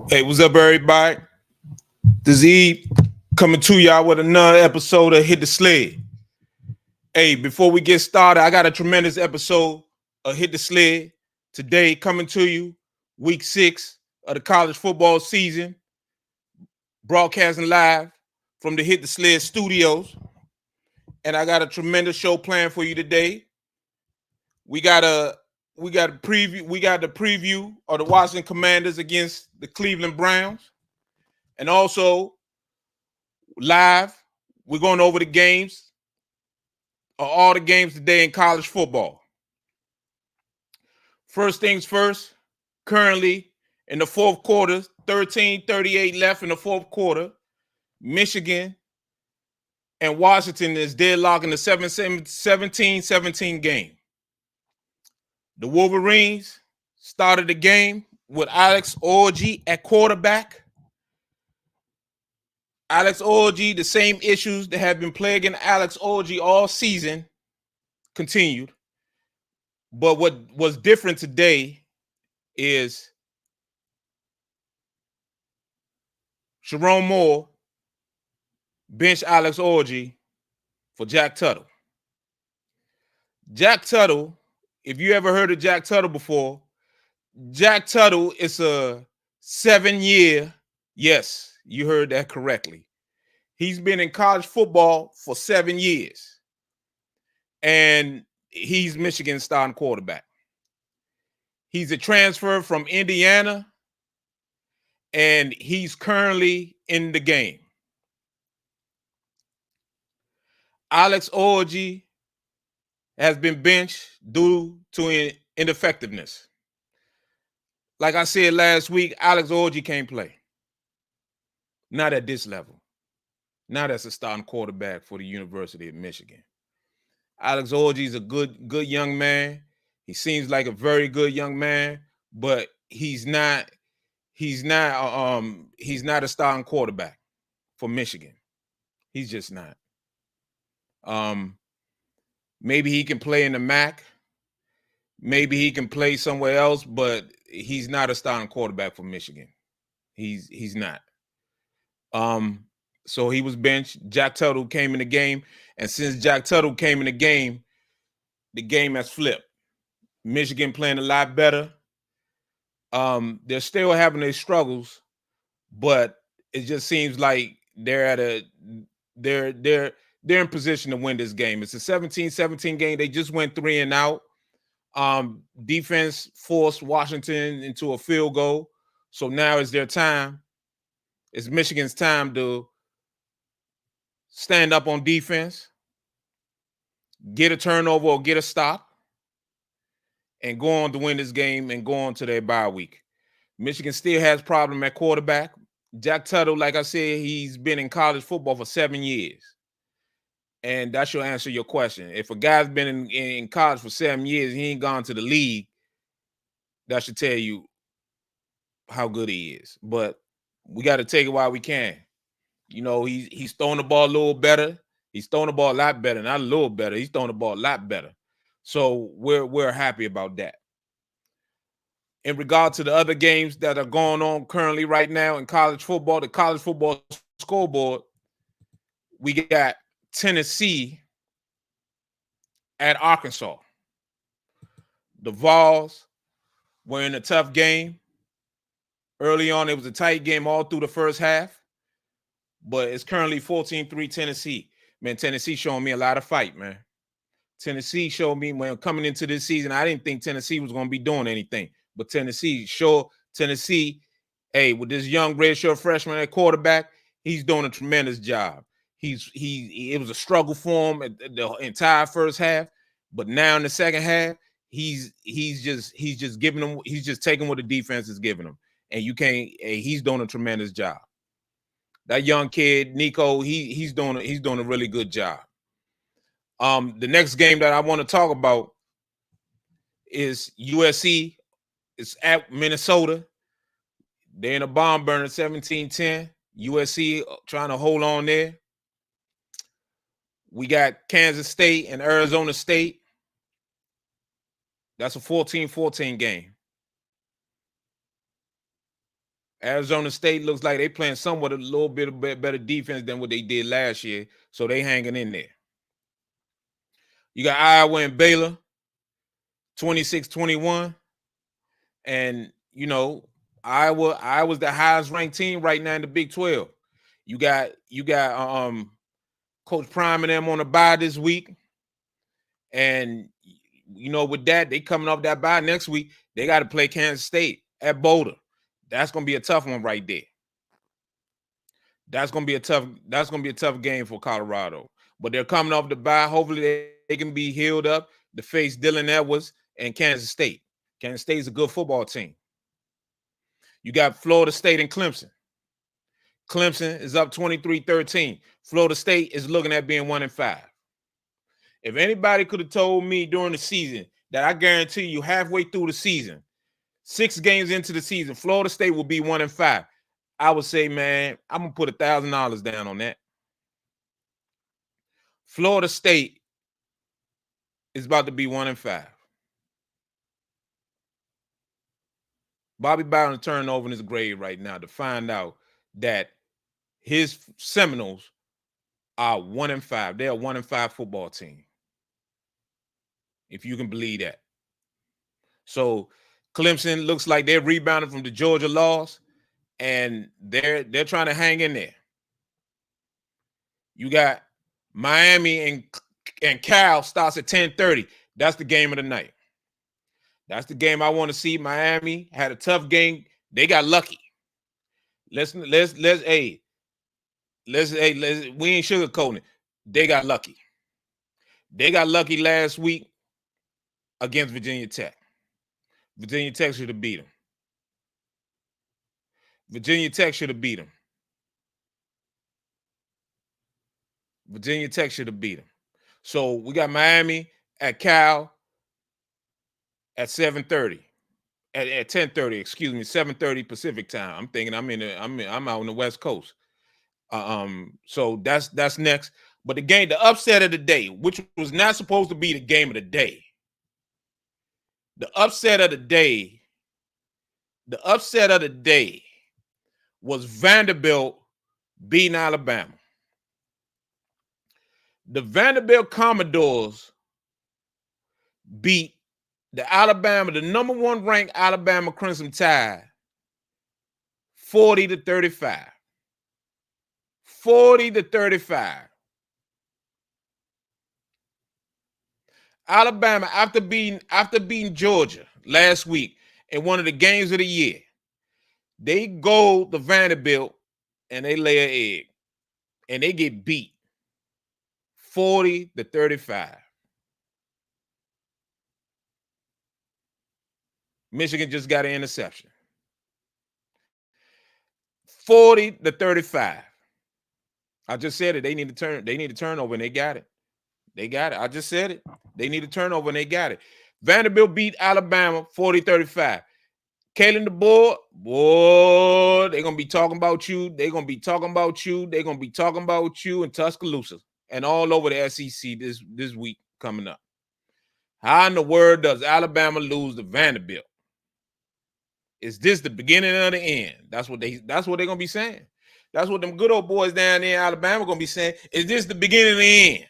Hey, what's up, everybody? This is Eve coming to y'all with another episode of Hit the Sled. Hey, before we get started, I got a tremendous episode of Hit the Sled today coming to you, week 6 of the college football season, broadcasting live from the Hit the Sled studios. And I got a tremendous show planned for you today. We got the preview of the Washington Commanders against the Cleveland Browns. And also live, we're going over the games, all the games today in college football. First things first, currently in the fourth quarter, 13:38 left in the fourth quarter, Michigan and Washington is deadlocked in the 17-17 game. The Wolverines started the game with Alex Orji at quarterback. Alex Orji, the same issues that have been plaguing Alex Orji all season continued. But what was different today is Sharon Moore benched Alex Orji for Jack Tuttle. Jack Tuttle, if you ever heard of Jack Tuttle before, Jack Tuttle is a 7-year, yes, you heard that correctly. He's been in college football for 7 years. And he's Michigan's starting quarterback. He's a transfer from Indiana, and he's currently in the game. Alex Orji has been benched due to ineffectiveness. Like I said last week, Alex Orji can't play. Not at this level. Not as a starting quarterback for the University of Michigan. Alex Orji is a good young man. He seems like a very good young man, but he's not a starting quarterback for Michigan. He's just not. Maybe he can play in the MAC. Maybe he can play somewhere else, but he's not a starting quarterback for Michigan. He's not. So he was benched. Jack Tuttle came in the game, and since Jack Tuttle came in the game has flipped. Michigan playing a lot better. They're still having their struggles, but it just seems like they're in position to win this game. It's a 17-17 game. They just went 3 and out. Defense forced Washington into a field goal. So now is their time. It's Michigan's time to stand up on defense, get a turnover or get a stop, and go on to win this game and go on to their bye week. Michigan still has problem at quarterback. Jack Tuttle, like I said, he's been in college football for 7 years. And that should answer your question. If a guy's been in college for 7 years, he ain't gone to the league, that should tell you how good he is. But we got to take it while we can. You know, he's throwing the ball a little better. He's throwing the ball a lot better, not a little better. He's throwing the ball a lot better. So we're happy about that. In regard to the other games that are going on currently right now in college football, the college football scoreboard, we got Tennessee at Arkansas. The Vols were in a tough game. Early on, it was a tight game all through the first half, but it's currently 14-3 Tennessee. Man, Tennessee showing me a lot of fight, man. Tennessee showed me when coming into this season, I didn't think Tennessee was going to be doing anything, but Tennessee, hey, with this young redshirt freshman at quarterback, he's doing a tremendous job. It was a struggle for him at the entire first half, but now in the second half, he's just giving them, he's just taking what the defense is giving him, and he's doing a tremendous job. That young kid, Nico, he's doing a really good job. The next game that I want to talk about is USC. It's at Minnesota. They're in a bomb burner, 17-10. USC trying to hold on there. We got Kansas State and Arizona State. That's a 14-14 game. Arizona State looks like they playing somewhat a little bit better defense than what they did last year, so they hanging in there. You got Iowa and Baylor, 26-21. And, you know, Iowa's the highest ranked team right now in the Big 12. You got Coach Prime and them on a bye this week. And, you know, with that, they coming off that bye next week. They got to play Kansas State at Boulder. That's going to be a tough one right there. That's going to be a tough game for Colorado. But they're coming off the bye. Hopefully they can be healed up to face Dylan Edwards and Kansas State. Kansas State is a good football team. You got Florida State and Clemson. Clemson is up 23-13. Florida State is looking at being 1-5. If anybody could have told me during the season that I guarantee you halfway through the season, 6 games into the season, Florida State will be 1-5, I would say, man, I'm going to put $1,000 down on that. Florida State is about to be 1-5. Bobby Bowden turning over in his grave right now to find out that his Seminoles are 1-5. They're a 1-5 football team, if you can believe that. So Clemson looks like they're rebounding from the Georgia loss, and they're trying to hang in there. You got Miami and Cal starts at 10:30. That's the game of the night. That's the game I want to see. Miami had a tough game. They got lucky. We ain't sugarcoating it. They got lucky. They got lucky last week against Virginia Tech. Virginia Tech should have beat them. Virginia Tech should have beat them. Virginia Tech should have beat them. So we got Miami at Cal at 7:30. At 10:30, excuse me, 7:30 Pacific time. I'm thinking I'm out on the West Coast. So that's next. But the upset of the day, which was not supposed to be the game of the day. The upset of the day was Vanderbilt beating Alabama. The Vanderbilt Commodores beat the number 1 ranked Alabama Crimson Tide 40-35. 40-35. Alabama, after beating Georgia last week in one of the games of the year, they go to Vanderbilt and they lay an egg and they get beat 40-35. Michigan just got an interception. 40-35. I just said it. They need a turnover, and they got it. They got it. I just said it. They need a turnover, and they got it. Vanderbilt beat Alabama 40-35. Kalen DeBoer, boy, they're going to be talking about you. They're going to be talking about you. They're going to be talking about you in Tuscaloosa and all over the SEC this week coming up. How in the world does Alabama lose to Vanderbilt? Is this the beginning of the end? That's what they're going to be saying. That's what them good old boys down there in Alabama going to be saying. Is this the beginning of the end?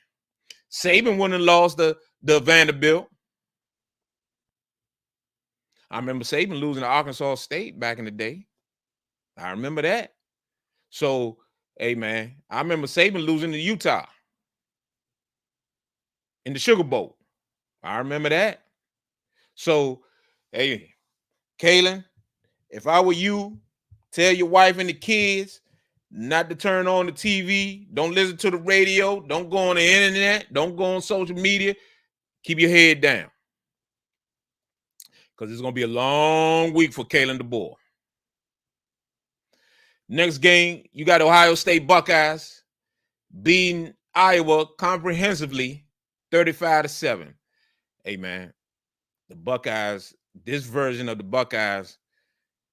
Saban wouldn't have lost the Vanderbilt. I remember Saban losing to Arkansas State back in the day. I remember that. So, hey, man, I remember Saban losing to Utah in the Sugar Bowl. I remember that. So, hey, Kalen, if I were you, tell your wife and the kids not to turn on the TV. Don't listen to the radio. Don't go on the internet. Don't go on social media. Keep your head down. Because it's going to be a long week for Kalen DeBoer. Next game, you got Ohio State Buckeyes beating Iowa comprehensively 35-7. Hey, man, the Buckeyes, this version of the Buckeyes,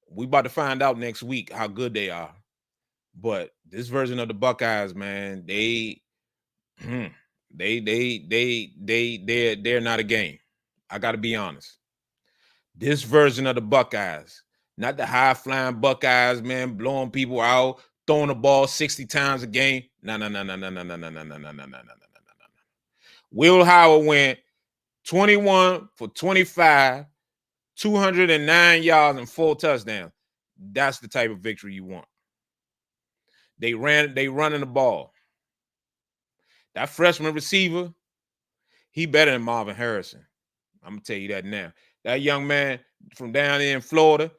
we about to find out next week how good they are. But this version of the Buckeyes, man, they're not a game. I got to be honest. This version of the Buckeyes, Not the high-flying Buckeyes, man, blowing people out, throwing the ball 60 times a game. No. Will Howard went 21 for 25, 209 yards and 4 touchdowns. That's the type of victory you want. They running the ball. That freshman receiver, he better than Marvin Harrison. I'm gonna tell you that now. That young man from down there in Florida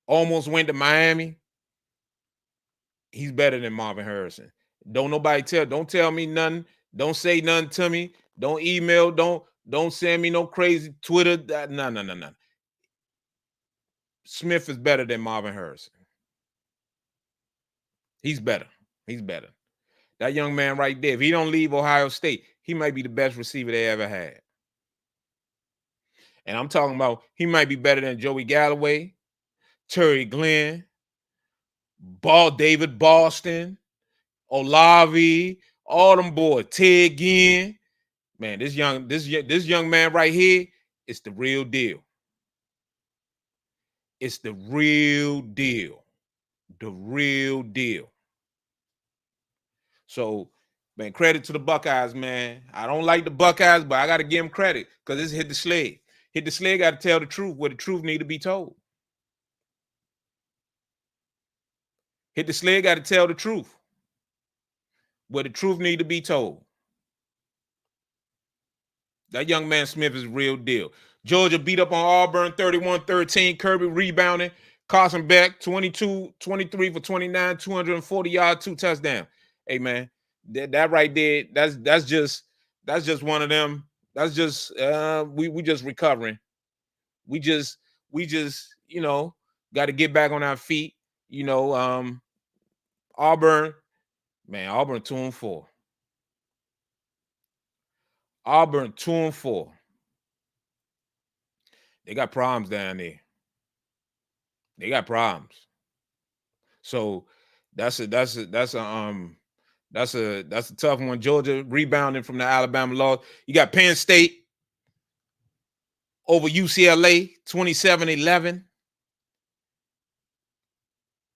almost went to Miami. He's better than Marvin Harrison. Don't tell me nothing. Don't say nothing to me. Don't email. Don't send me no crazy Twitter. No. Smith is better than Marvin Harrison. He's better. That young man right there, if he don't leave Ohio State, he might be the best receiver they ever had. And I'm talking about he might be better than Joey Galloway, Terry Glenn, David Boston, Olave, all them boys, Ted Ginn. Man, this young man right here, it's the real deal. It's the real deal. The real deal. So, man, credit to the Buckeyes, man. I don't like the Buckeyes, but I got to give them credit because it's hit the sled. Hit the sled got to tell the truth where the truth need to be told. Hit the sled got to tell the truth where the truth need to be told. That young man Smith is real deal. Georgia beat up on Auburn 31-13. Kirby rebounding. Carson Beck 23 for 29, 240 yards, 2 touchdowns. Hey man, that right there, that's just one of them. That's just we just recovering. We just got to get back on our feet. Auburn 2-4. Auburn 2-4. They got problems down there. They got problems. So that's a tough one. Georgia rebounding from the Alabama loss. You got Penn State over UCLA 27-11.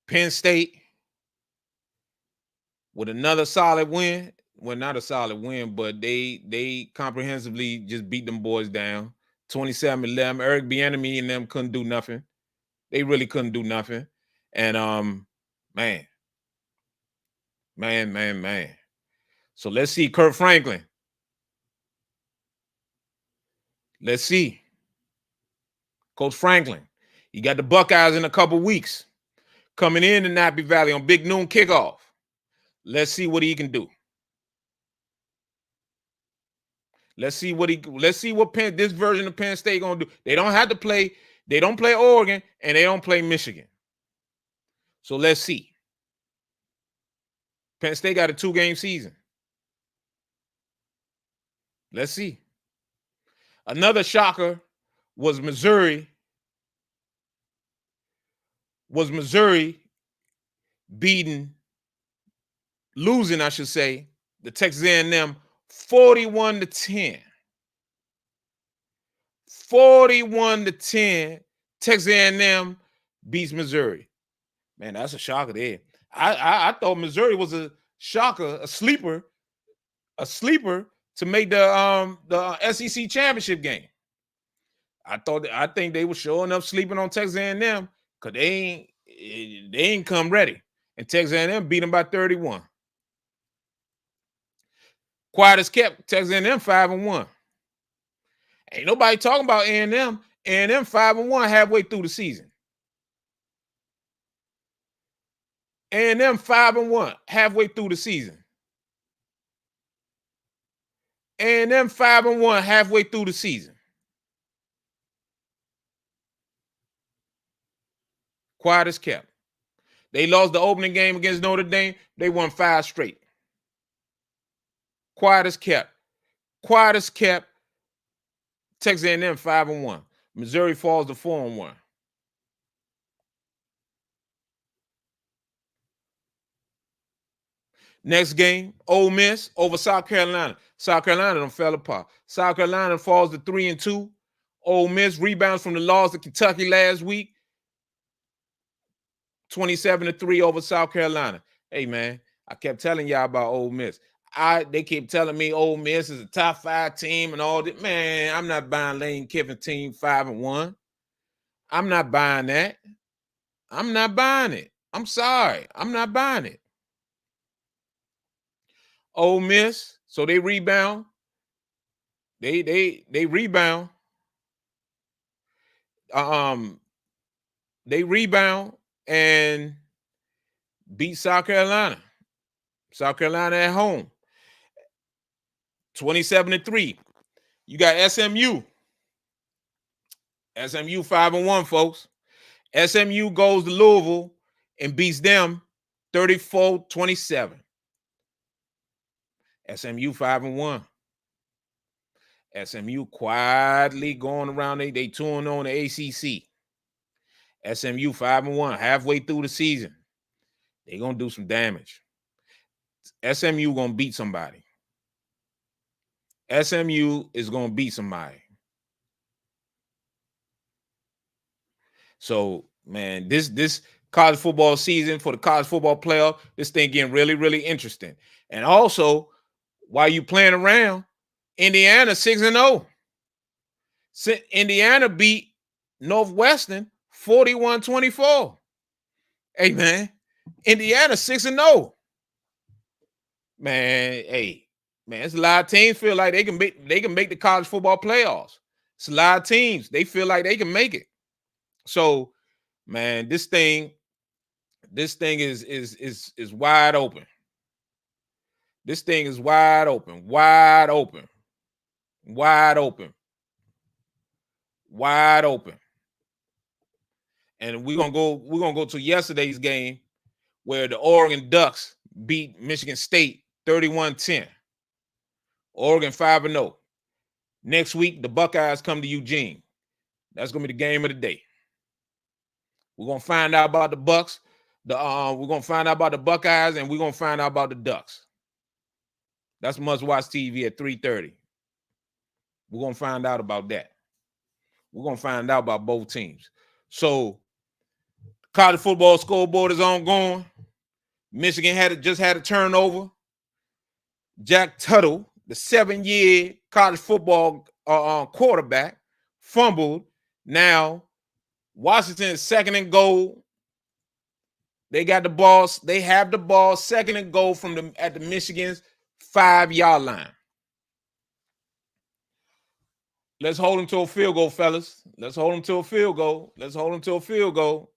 Penn State with another solid win. Well, not a solid win, but they comprehensively just beat them boys down. 27-11. Eric Bieniemy and them couldn't do nothing. They really couldn't do nothing. And man. So let's see Kurt Franklin. Let's see. Coach Franklin. You got the Buckeyes in a couple weeks coming in to Nappy Valley on Big Noon kickoff. Let's see what he can do. Let's see what this version of Penn State gonna do. They don't have to play. They don't play Oregon and they don't play Michigan. So let's see. Penn State got a 2-game season. Let's see. Another shocker was Missouri. Losing, I should say, the Texas A&M 41-10. 41-10. Texas A&M beats Missouri. Man, that's a shocker there. I thought Missouri was a shocker, a sleeper to make the SEC championship game. I think they were showing up sleeping on Texas A&M because they ain't come ready. And Texas A&M beat them by 31. Quiet as kept, Texas A&M 5-1. Ain't nobody talking about A&M. A&M 5-1 halfway through the season. A&M 5-1 halfway through the season. A&M 5-1 halfway through the season. Quiet as kept. They lost the opening game against Notre Dame. They won 5 straight. Quiet as kept. Texas A&M 5-1. Missouri falls to 4-1. Next game, Ole Miss over South Carolina. South Carolina done fell apart. South Carolina falls to 3-2. Ole Miss rebounds from the loss to Kentucky last week. 27-3 over South Carolina. Hey, man, I kept telling y'all about Ole Miss. They keep telling me Ole Miss is a top 5 team and all that. Man, I'm not buying Lane Kiffin's team 5-1. I'm not buying that. I'm not buying it. I'm sorry. I'm not buying it. Ole Miss, so they rebound. They rebound. They rebound and beat South Carolina. South Carolina at home. 27-3. You got SMU. SMU 5-1, folks. SMU goes to Louisville and beats them 34-27. SMU 5-1. SMU quietly going around. They touring on the ACC. SMU 5-1, halfway through the season. They're going to do some damage. SMU going to beat somebody. SMU is going to beat somebody. So, man, this college football season for the college football playoff, this thing getting really, really interesting. And also, while you playing around, Indiana 6-0. Indiana beat Northwestern 41-24. Hey, man, Indiana 6-0. Man, hey, man, it's a lot of teams feel like they can make the college football playoffs. It's a lot of teams. They feel like they can make it. So, man, this thing is wide open. This thing is wide open, wide open, wide open, wide open. And we're gonna go to yesterday's game where the Oregon Ducks beat Michigan State 31-10. Oregon 5-0. Next week, the Buckeyes come to Eugene. That's gonna be the game of the day. We're gonna find out about the Bucks. We're gonna find out about the Buckeyes, and we're gonna find out about the Ducks. That's must-watch TV at 3:30. We're gonna find out about that. We're gonna find out about both teams. So, college football scoreboard is ongoing. Michigan just had a turnover. Jack Tuttle, the 7-year college football quarterback, fumbled. Now, Washington is 2nd and goal. They got the ball. They have the ball 2nd and goal at the Michigan's 5-yard line. Let's hold them to a field goal, fellas. Let's hold them to a field goal. Let's hold them to a field goal.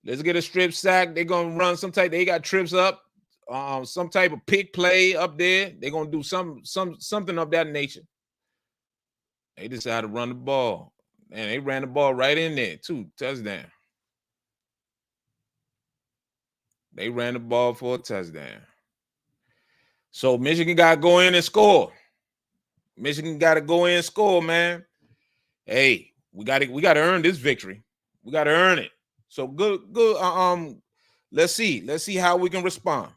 Let's get a strip sack. They're gonna run some type. They got trips up, some type of pick play up there. They're gonna do something of that nature. They decided to run the ball, and they ran the ball right in there too. Touchdown. They ran the ball for a touchdown. So Michigan got to go in and score. Michigan got to go in and score, man. Hey, we got to earn this victory. We got to earn it. So good. Let's see how we can respond.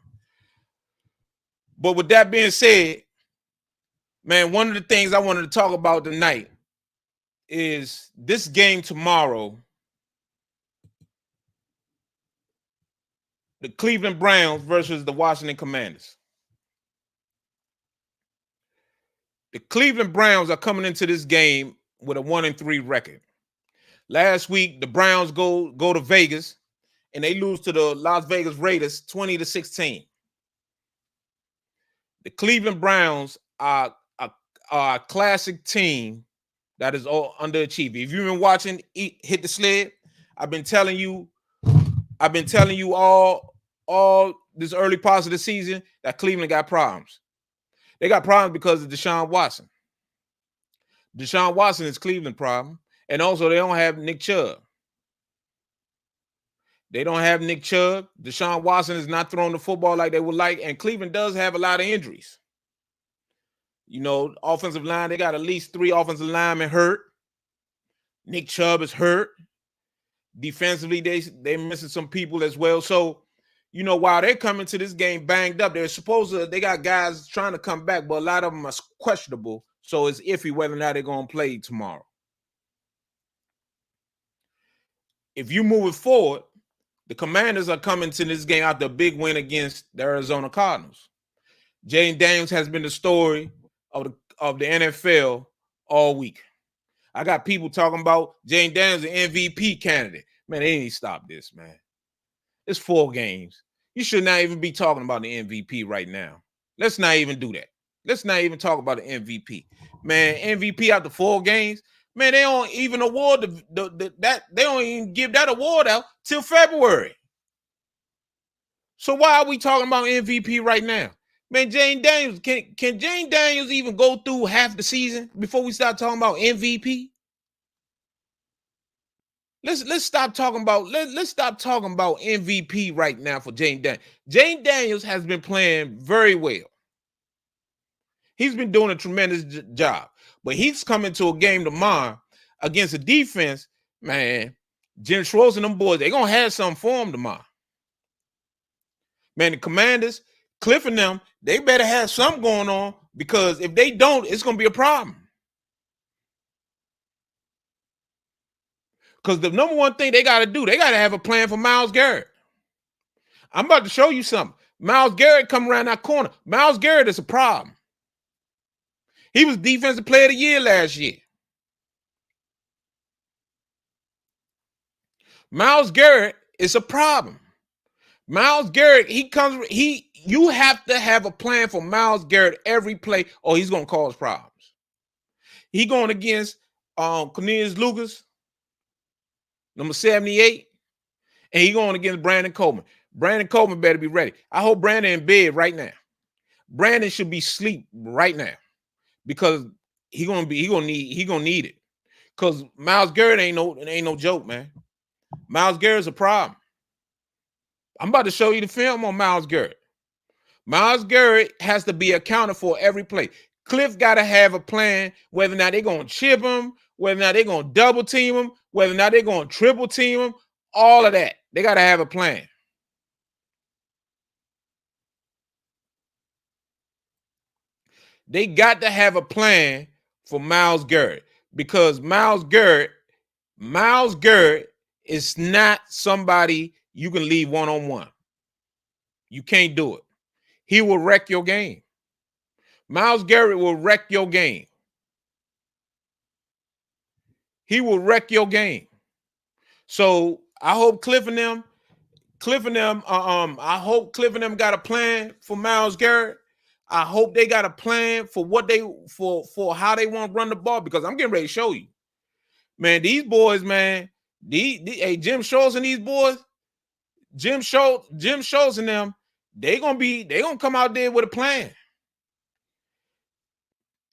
But with that being said, man, one of the things I wanted to talk about tonight is this game tomorrow. The Cleveland Browns versus the Washington Commanders. The Cleveland Browns are coming into this game with a 1-3 record. Last week, the Browns go to Vegas and they lose to the Las Vegas Raiders 20-16. The Cleveland Browns are a classic team that is all underachieving. If you've been watching Hit the Sled, I've been telling you all this early parts of the season that Cleveland got problems. They got problems because of Deshaun Watson. Deshaun Watson is Cleveland's problem. And also, they don't have Nick Chubb. They don't have Nick Chubb. Deshaun Watson is not throwing the football like they would like. And Cleveland does have a lot of injuries. You know, offensive line, they got at least 3 offensive linemen hurt. Nick Chubb is hurt. Defensively, they're missing some people as well. So, you know, while they're coming to this game banged up, they got guys trying to come back, but a lot of them are questionable. So it's iffy whether or not they're going to play tomorrow. If you move it forward, The Commanders are coming to this game after a big win against the Arizona Cardinals. Jayden Daniels has been the story of the NFL all week. I got people talking about Jayden Daniels, an MVP candidate. Man, they need to stop this, man. It's 4 games. You should not even be talking about the MVP right now. Let's not even do that. Let's not even talk about the MVP. Man, MVP after 4 games, man, they don't even award that. They don't even give that award out till February. So why are we talking about MVP right now? Man, Jayden Daniels, can Jayden Daniels even go through half the season before we start talking about MVP? Let's stop talking about let's stop talking about MVP right now for Jayden Daniels. Jayden Daniels has been playing very well. He's been doing a tremendous job, but he's coming to a game tomorrow against a defense, man. Jim Schwartz and them boys, they're gonna have something for him tomorrow. Man, the Commanders, Cliff and them, they better have something going on, because if they don't, it's gonna be a problem. Because the number one thing they got to do, they got to have a plan for Myles Garrett. I'm about to show you something. Myles Garrett come around that corner. Myles Garrett is a problem. He was Defensive Player of the Year last year. Myles Garrett is a problem. Myles Garrett, you have to have a plan for Myles Garrett every play, or he's going to cause problems. He going against Cornelius Lucas, number 78, and he going against Brandon Coleman. Brandon Coleman better be ready. I hope Brandon in bed right now. Brandon should be asleep right now, because he gonna need it. Because Myles Garrett ain't no joke, man. Myles Garrett's a problem. I'm about to show you the film on Myles Garrett. Myles Garrett has to be accounted for every play. Cliff got to have a plan, whether or not they're going to chip him, whether or not they're going to double team him, whether or not they're going to triple team him, all of that. They got to have a plan. They got to have a plan for Myles Garrett, because Myles Garrett is not somebody you can leave one-on-one. You can't do it. He will wreck your game. Myles Garrett will wreck your game. He will wreck your game. So I hope Cliff and them, I hope Cliff and them got a plan for Myles Garrett. I hope they got a plan for for how they want to run the ball, because I'm getting ready to show you. Man, these boys, man, hey, Jim Schultz and these boys, Jim Schultz and them, they gonna come out there with a plan.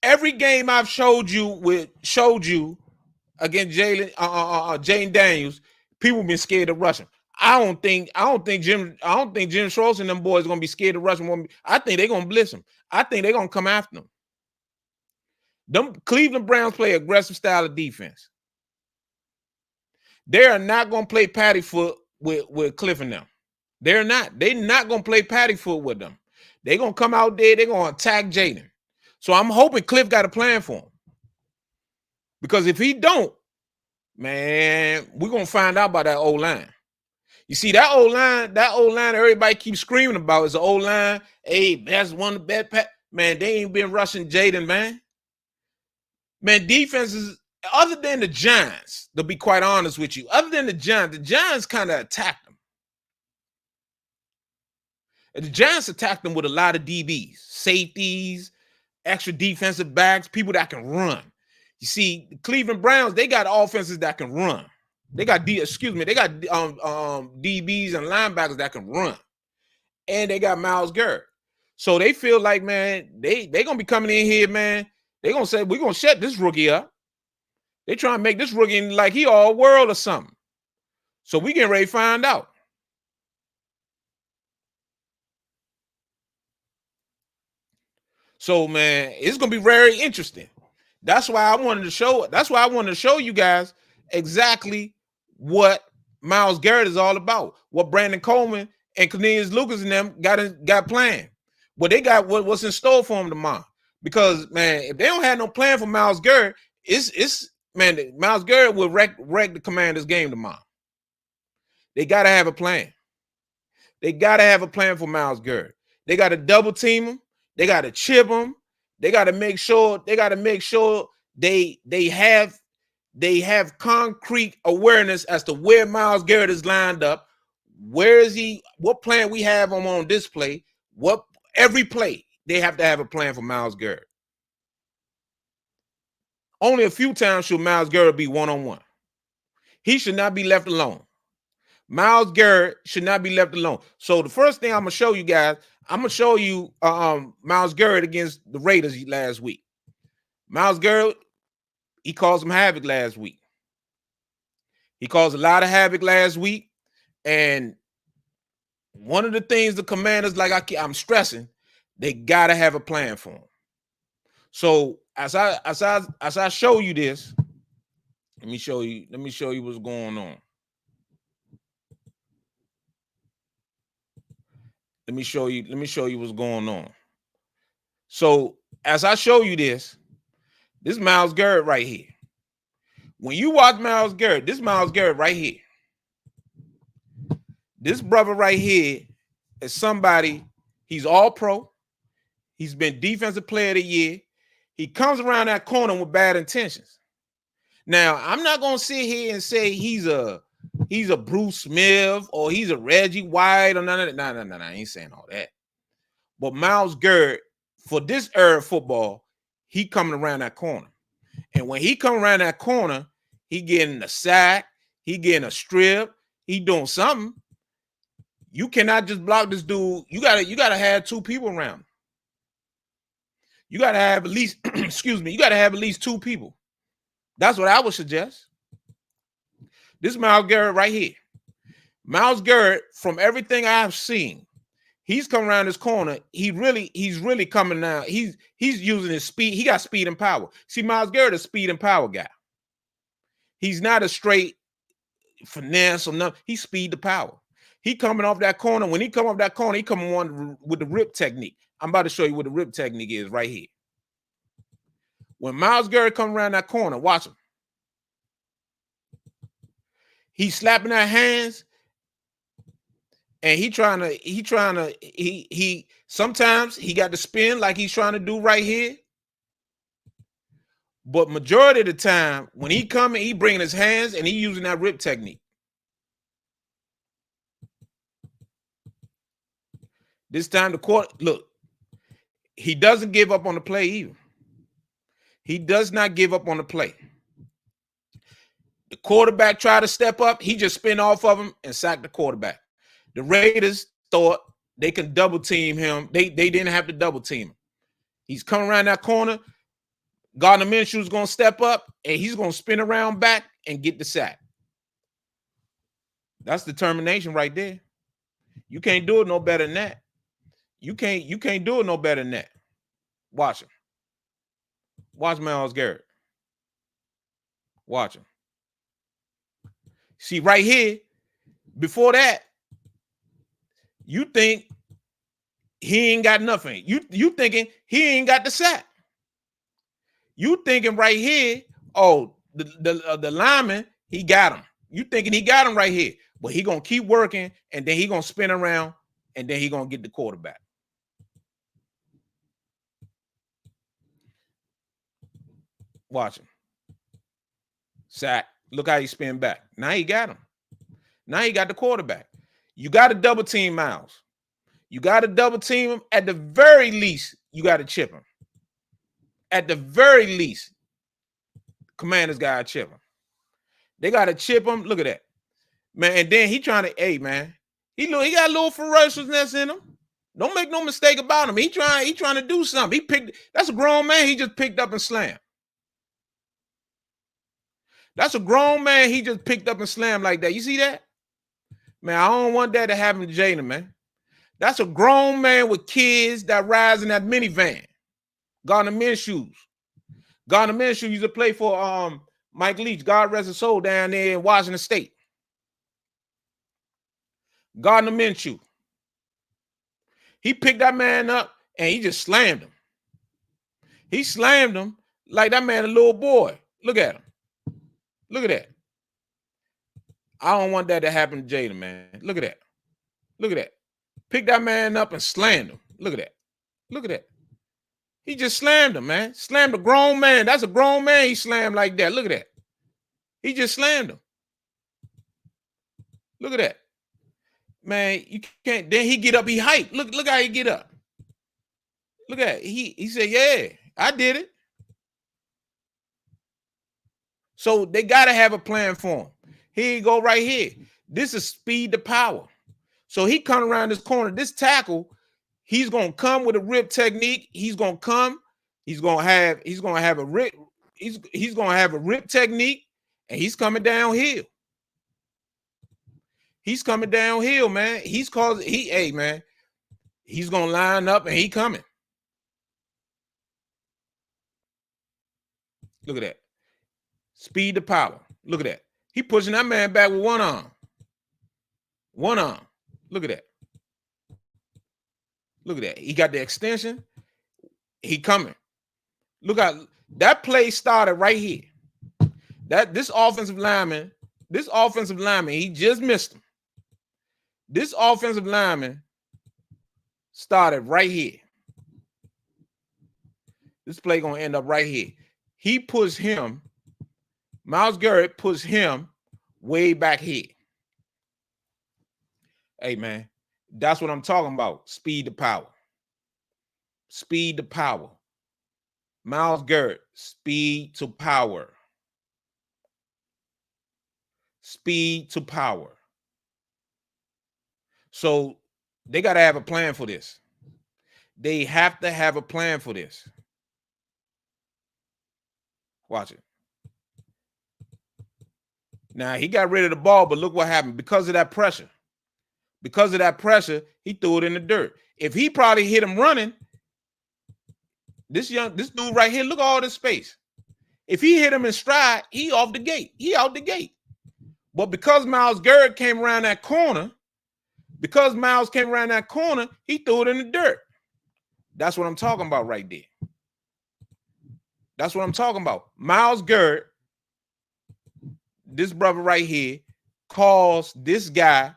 Every game I've showed you against Jayden Daniels, people been scared to rush him. I don't think Jim Schultz and them boys are gonna be scared to rush him. I think they're gonna blitz him. I think they're gonna come after him. Them Cleveland Browns play aggressive style of defense. They are not gonna play patty foot with Cliff and them. They're not gonna play patty foot with them. They're gonna come out there, they're gonna attack Jayden. So I'm hoping Cliff got a plan for him. Because if he don't, man, we're gonna find out about that old line. You see, that old line everybody keeps screaming about is the old line. Hey, that's one of the best. Man, they ain't been rushing Jayden, man. Man, defenses, other than the Giants, to be quite honest with you, other than the Giants kind of attacked them. And the Giants attacked them with a lot of DBs, safeties, extra defensive backs, people that can run. You see, the Cleveland Browns, they got offenses that can run. They got DBs and linebackers that can run. And they got Myles Garrett. So they feel like, man, they gonna be coming in here, man. They gonna say, we're gonna shut this rookie up. They trying to make this rookie like he all world or something. So we getting ready to find out. So, man, it's gonna be very interesting. That's why I wanted to show you guys exactly what Myles Garrett is all about. What Brandon Coleman and Cornelius Lucas and them got planned. What they got, what's in store for them tomorrow. Because, man, if they don't have no plan for Myles Garrett, Myles Garrett will wreck the Commanders game tomorrow. They got to have a plan. They got to have a plan for Myles Garrett. They got to double team him. They got to chip him. They got to make sure. They got to make sure they have concrete awareness as to where Myles Garrett is lined up. Where is he? What plan we have him on display? What every play they have to have a plan for Myles Garrett. Only a few times should Myles Garrett be one-on-one. He should not be left alone. Myles Garrett should not be left alone. So the first thing I'm gonna show you guys, I'm gonna show you Myles Garrett against the Raiders last week. Myles Garrett, he caused some havoc last week. He caused a lot of havoc last week, and one of the things the Commanders, like I'm stressing, they gotta have a plan for him. So as I show you this, let me show you what's going on. Let me show you what's going on. So as I show you this Myles Garrett right here. When you watch Myles Garrett, this Myles Garrett right here. This brother right here is somebody, he's all pro. He's been defensive player of the year. He comes around that corner with bad intentions. Now, I'm not going to sit here and say he's a Bruce Smith or he's a Reggie White or none of that. No, I ain't saying all that. But Myles Garrett, for this era of football, he coming around that corner. And when he come around that corner, he getting a sack, he getting a strip, he doing something. You cannot just block this dude. You gotta have two people around him. You gotta have at least, excuse me, you gotta have at least two people. That's what I would suggest. This Myles Garrett right here. Myles Garrett, from everything I've seen, he's coming around this corner. He's really coming now. He's using his speed. He got speed and power. See, Myles Garrett is a speed and power guy. He's not a straight finesse or nothing. He's speed to power. He coming off that corner. When he come off that corner, he coming on with the rip technique. I'm about to show you what the rip technique is right here. When Myles Garrett comes around that corner, watch him. He's slapping that hands, and he sometimes he got to spin like he's trying to do right here. But majority of the time, when he coming, he bringing his hands and he using that rip technique. This time the court, look, he doesn't give up on the play either. He does not give up on the play. The quarterback tried to step up. He just spin off of him and sack the quarterback. The Raiders thought they could double team him. They didn't have to double team him. He's coming around that corner. Gardner Minshew's going to step up, and he's going to spin around back and get the sack. That's determination right there. You can't do it no better than that. You can't do it no better than that. Watch him. Watch Myles Garrett. Watch him. See, right here, before that, you think he ain't got nothing. You thinking he ain't got the sack. You thinking right here, oh, the lineman, he got him. You thinking he got him right here. But he going to keep working, and then he going to spin around, and then he going to get the quarterback. Watch him. Sack. Look how he spin back. Now he got him. Now he got the quarterback. You got to double team Myles. You got to double team him. At the very least, you got to chip him. At the very least, Commanders got to chip him. They got to chip him. Look at that. Man, and then he trying to, hey, man, he got a little ferociousness in him. Don't make no mistake about him. He trying to do something. That's a grown man he just picked up and slammed. That's a grown man he just picked up and slammed like that. You see that? Man, I don't want that to happen to Jayden, man. That's a grown man with kids that rides in that minivan. Gardner Minshew. Gardner Minshew used to play for Mike Leach, God rest his soul, down there in Washington State. Gardner Minshew. He picked that man up and he just slammed him. He slammed him like that man a little boy. Look at him. Look at that. I don't want that to happen to Jayden, man. Look at that. Look at that. Pick that man up and slammed him. Look at that. Look at that. He just slammed him, man. Slammed a grown man. That's a grown man he slammed like that. Look at that. He just slammed him. Look at that. Man, you can't. Then he get up, he hyped. Look how he get up. Look at it. He said, yeah, I did it. So they got to have a plan for him. Here you go right here. This is speed to power. So he come around this corner, this tackle, he's gonna come with a rip technique. He's gonna come, he's gonna have a rip, he's gonna have a rip technique, and he's coming downhill. He's coming downhill, man. Hey man, he's gonna line up and he coming. Look at that. Speed to power. Look at that. He pushing that man back with one arm. One arm. Look at that. Look at that. He got the extension. He coming. Look out. That play started right here. This offensive lineman, he just missed him. This offensive lineman started right here. This play gonna end up right here. He pushed him. Myles Garrett pushed him way back here. Hey, man, that's what I'm talking about. Speed to power. Speed to power. Myles Garrett, speed to power. Speed to power. So they got to have a plan for this. They have to have a plan for this. Watch it. Now, he got rid of the ball, but look what happened. Because of that pressure, he threw it in the dirt. If he probably hit him running, this dude right here, look at all this space. If he hit him in stride, he off the gate. He out the gate. But because Myles Garrett came around that corner, he threw it in the dirt. That's what I'm talking about right there. That's what I'm talking about. Myles Garrett, this brother right here, caused this guy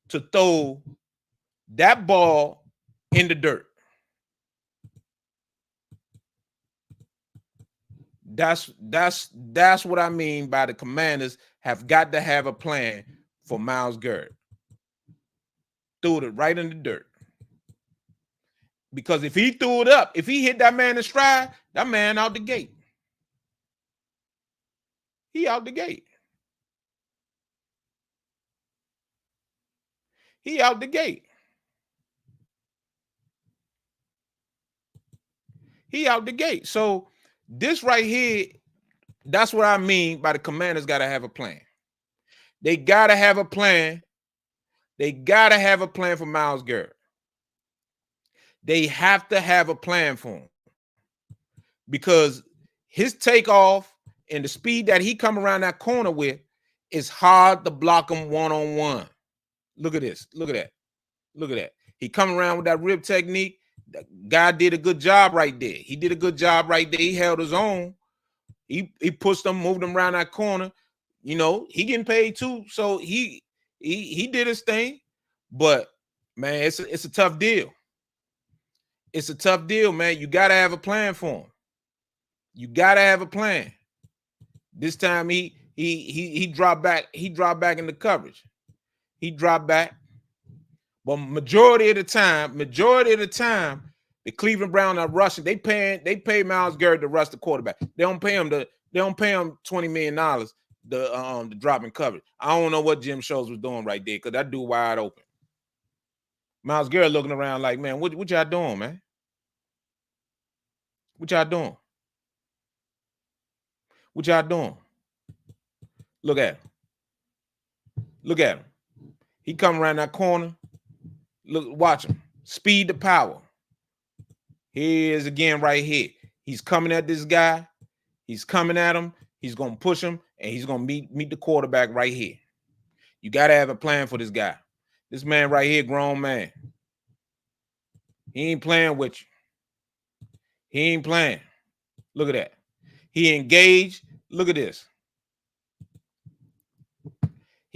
to throw that ball in the dirt. That's what I mean by the Commanders have got to have a plan for Myles Garrett. Threw it right in the dirt. Because if he threw it up, if he hit that man in stride, that man out the gate. He out the gate. He out the gate. He out the gate. So this right here, that's what I mean by the Commanders got to have a plan. They got to have a plan. They got to have a plan for Myles Garrett. They have to have a plan for him. Because his takeoff and the speed that he come around that corner with is hard to block him one-on-one. Look at this. Look at that. Look at that. He come around with that rib technique. The guy did a good job right there. He did a good job right there. He held his own. He pushed him, moved him around that corner. You know, he getting paid too. So he did his thing. But, man, it's a tough deal. It's a tough deal, man. You got to have a plan for him. You got to have a plan. This time he dropped back. He dropped back in the coverage. He dropped back. But majority of the time, the Cleveland Browns are rushing. They pay Myles Garrett to rush the quarterback. They don't pay him $20 million the drop in coverage. I don't know what Jim Schultz was doing right there because that dude wide open. Myles Garrett looking around like, man, what y'all doing, man? What y'all doing? What y'all doing? Look at him. Look at him. He come around that corner. Look, watch him. Speed to power. Here is again right here. He's coming at this guy. He's coming at him. He's going to push him, and he's going to meet the quarterback right here. You got to have a plan for this guy. This man right here, grown man. He ain't playing with you. He ain't playing. Look at that. He engaged. Look at this.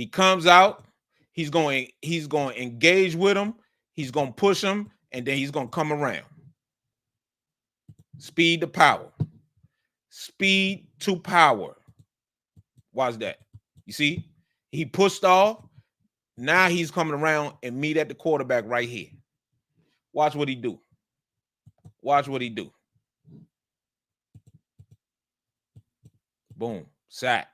He comes out. He's going to engage with him. He's going to push him, and then he's going to come around. Speed to power. Speed to power. Watch that. You see? He pushed off. Now he's coming around and meet at the quarterback right here. Watch what he do. Watch what he do. Boom. Sack.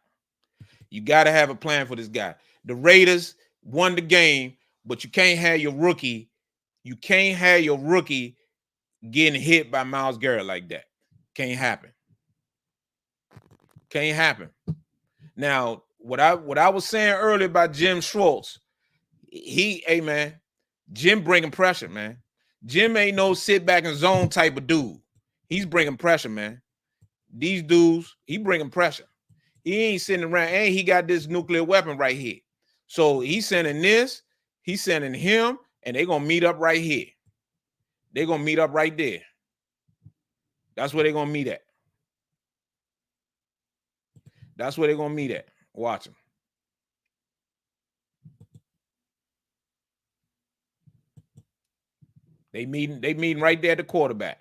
You got to have a plan for this guy. The Raiders won the game, but you can't have your rookie. You can't have your rookie getting hit by Myles Garrett like that. Can't happen. Can't happen. Now, what I was saying earlier about Jim Schwartz, hey man, Jim bringing pressure, man. Jim ain't no sit back and zone type of dude. He's bringing pressure, man. These dudes, he bringing pressure. He ain't sitting around, and he got this nuclear weapon right here. So he's sending this, he's sending him, and they're going to meet up right here. They're going to meet up right there. That's where they're going to meet at. That's where they're going to meet at. Watch them. They meeting right there at the quarterback.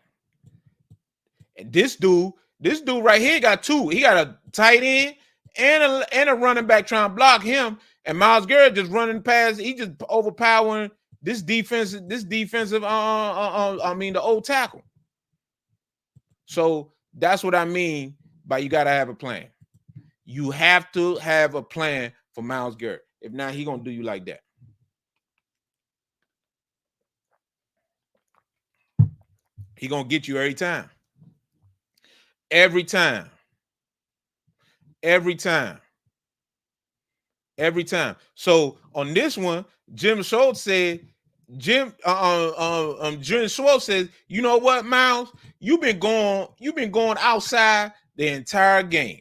And this dude right here got two. He got a tight end and a running back trying to block him. And Myles Garrett just running past. He just overpowering this defensive. The old tackle. So that's what I mean by you got to have a plan. You have to have a plan for Myles Garrett. If not, he gonna do you like that. He gonna get you every time. Every time. Every time. Every time. So on this one, Jim Schwartz said, Jim Schwartz says, you know what, Myles? You've been going outside the entire game.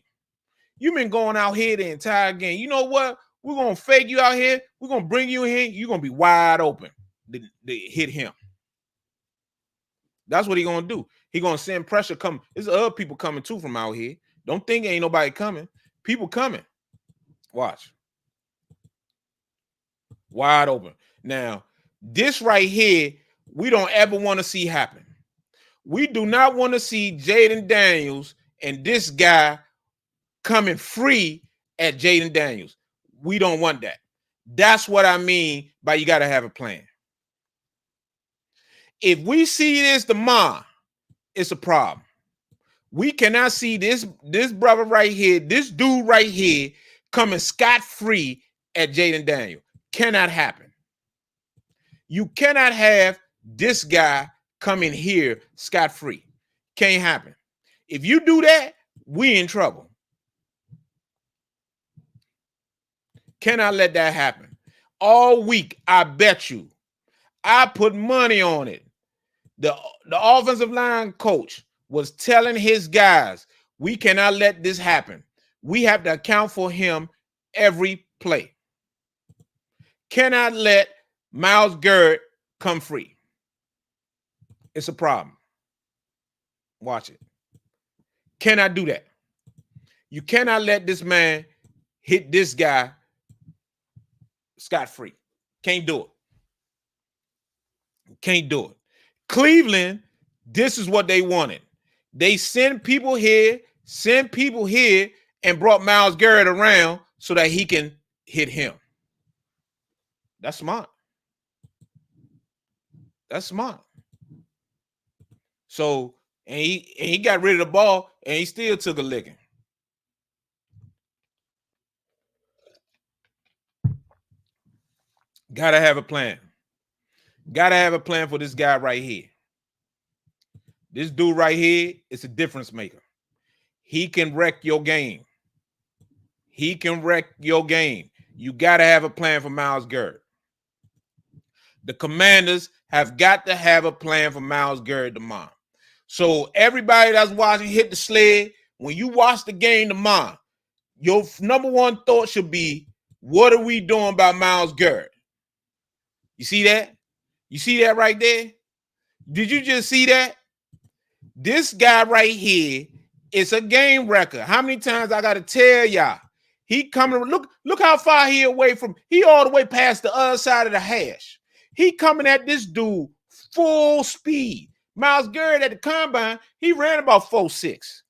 You've been going out here the entire game. You know what? We're gonna fake you out here. We're gonna bring you in. You're gonna be wide open to hit him. That's what he's gonna do. He's gonna send pressure coming. There's other people coming too from out here. Don't think ain't nobody coming. People coming. Watch. Wide open. Now, this right here, we don't ever want to see happen. We do not want to see Jayden Daniels and this guy coming free at Jayden Daniels. We don't want that. That's what I mean by you got to have a plan. If we see this tomorrow, it's a problem. We cannot see this brother right here, this dude right here, coming scot-free at Jayden Daniels. Cannot happen. You cannot have this guy coming here scot-free. Can't happen. If you do that, we in trouble. Cannot let that happen. All week, I bet you, I put money on it. The offensive line coach was telling his guys, we cannot let this happen. We have to account for him every play. Cannot let Myles Garrett come free. It's a problem. Watch it. Cannot do that. You cannot let this man hit this guy scot-free. Can't do it. Can't do it. Cleveland, this is what they wanted. They sent people here, and brought Myles Garrett around so that he can hit him. That's smart. That's smart. So, and he got rid of the ball, and he still took a licking. Gotta have a plan. Gotta have a plan for this guy right here. This dude right here is a difference maker. He can wreck your game. He can wreck your game. You gotta have a plan for Myles Garrett. The Commanders have got to have a plan for Myles Garrett tomorrow. So everybody that's watching, hit the sled. When you watch the game tomorrow, your number one thought should be, what are we doing about Myles Garrett? You see that? You see that right there? Did you just see that? This guy right here is a game wrecker. How many times I got to tell y'all? He coming. Look how far he away from. He all the way past the other side of the hash. He coming at this dude full speed. Myles Garrett at the combine, he ran about 4.6.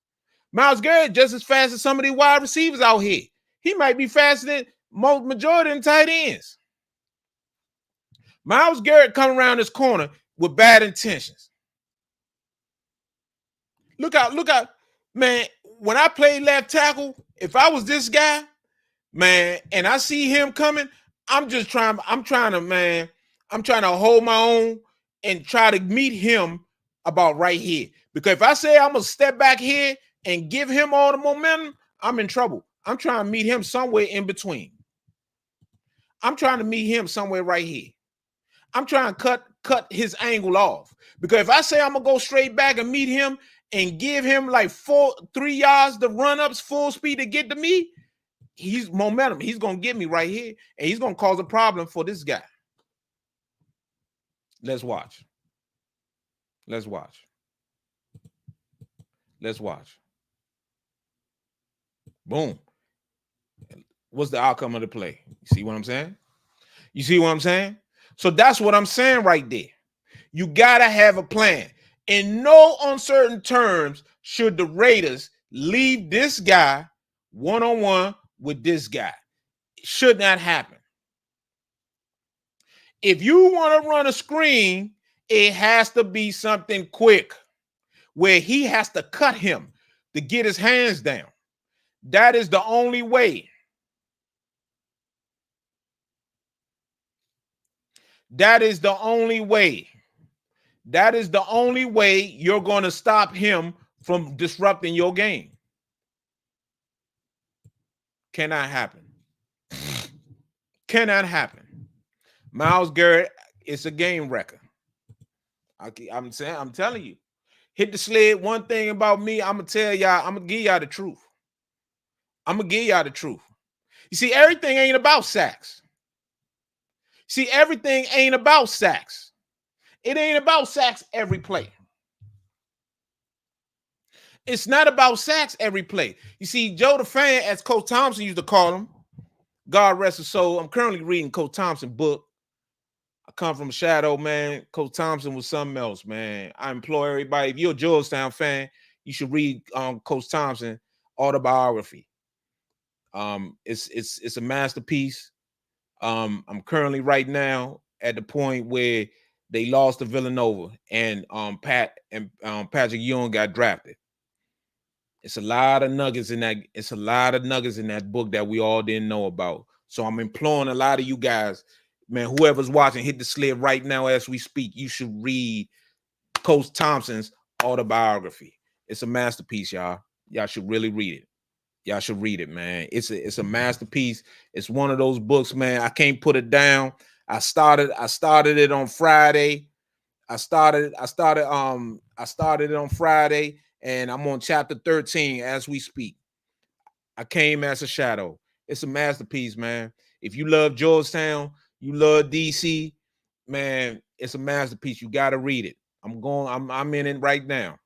Myles Garrett just as fast as some of these wide receivers out here. He might be faster than majority of tight ends. Myles Garrett coming around this corner with bad intentions. Look out, man. When I played left tackle, if I was this guy, man, and I see him coming, I'm trying to hold my own and try to meet him about right here. Because if I say I'm gonna step back here and give him all the momentum, I'm in trouble. I'm trying to meet him somewhere in between. I'm trying to meet him somewhere right here. I'm trying to cut his angle off. Because if I say I'm gonna go straight back and meet him and give him like 3 yards to run ups full speed to get to me, he's momentum. He's gonna get me right here, and he's gonna cause a problem for this guy. Let's watch. Let's watch. Let's watch. Boom. What's the outcome of the play? You see what I'm saying? You see what I'm saying? So that's what I'm saying right there. You gotta have a plan. In no uncertain terms should the Raiders leave this guy one-on-one with this guy. It should not happen. If you want to run a screen, it has to be something quick where he has to cut him to get his hands down. That is the only way. That is the only way. That is the only way you're going to stop him from disrupting your game. Cannot happen. Cannot happen. Myles Garrett is a game wrecker. I'm telling you. Hit the sled. One thing about me, I'm going to tell y'all, I'm going to give y'all the truth. I'm going to give y'all the truth. You see, everything ain't about sacks. See, everything ain't about sacks. It ain't about sacks every play. It's not about sacks every play. You see, Joe the Fan, as Coach Thompson used to call him, God rest his soul. I'm currently reading Coach Thompson's book. I come from Shadow, man. Coach Thompson was something else, man. I implore everybody, if you're a Georgetown fan, you should read Coach Thompson's autobiography. It's a masterpiece. I'm currently right now at the point where they lost to Villanova and Patrick Ewing got drafted. It's a lot of nuggets in that. It's a lot of nuggets in that book that we all didn't know about. So I'm imploring a lot of you guys, man, whoever's watching, hit the sled right now as we speak. You should read Coach Thompson's autobiography. It's a masterpiece, y'all. Y'all should really read it. Y'all should read it, man. It's a masterpiece. It's one of those books, man. I can't put it down. I started it on Friday. I started it on Friday, and I'm on chapter 13 as we speak. I came as a shadow. It's a masterpiece, man. If you love Georgetown, you love DC, man, it's a masterpiece. You got to read it. I'm in it right now.